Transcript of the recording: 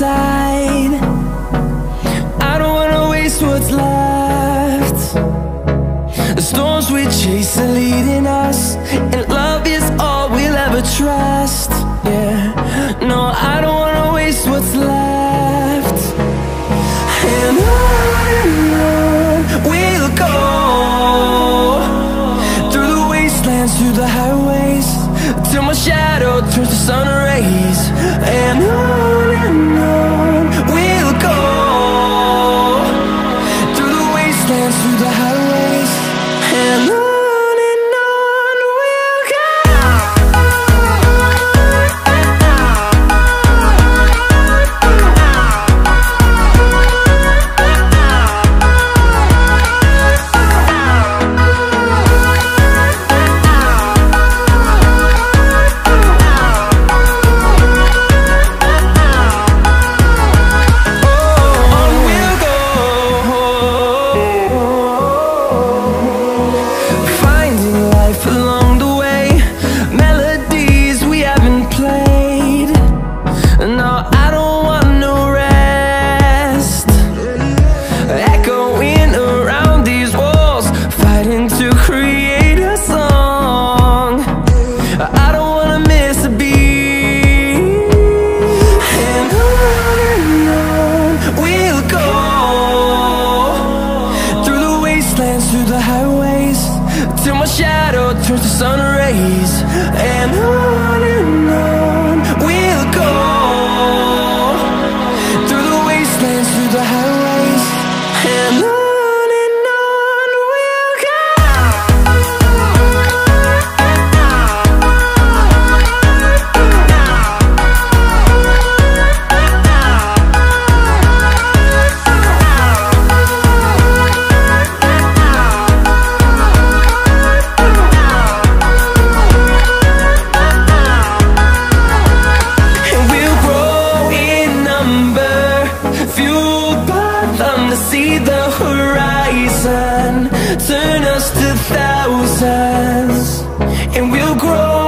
inside. I don't wanna waste what's left. The storms we chase are leading us, and love is all we'll ever trust. Yeah, no, I don't wanna waste what's left. And on we'll go, through the wastelands, through the highways, till my shadow turns to sun rays. And on we'll go, through the wastelands, through the highways, and on we'll go. Through the highways, till my shadow turns to sun rays. And on we'll go, through the wastelands, through the highways, and on we'll go. See the horizon turn us to thousands, and we'll grow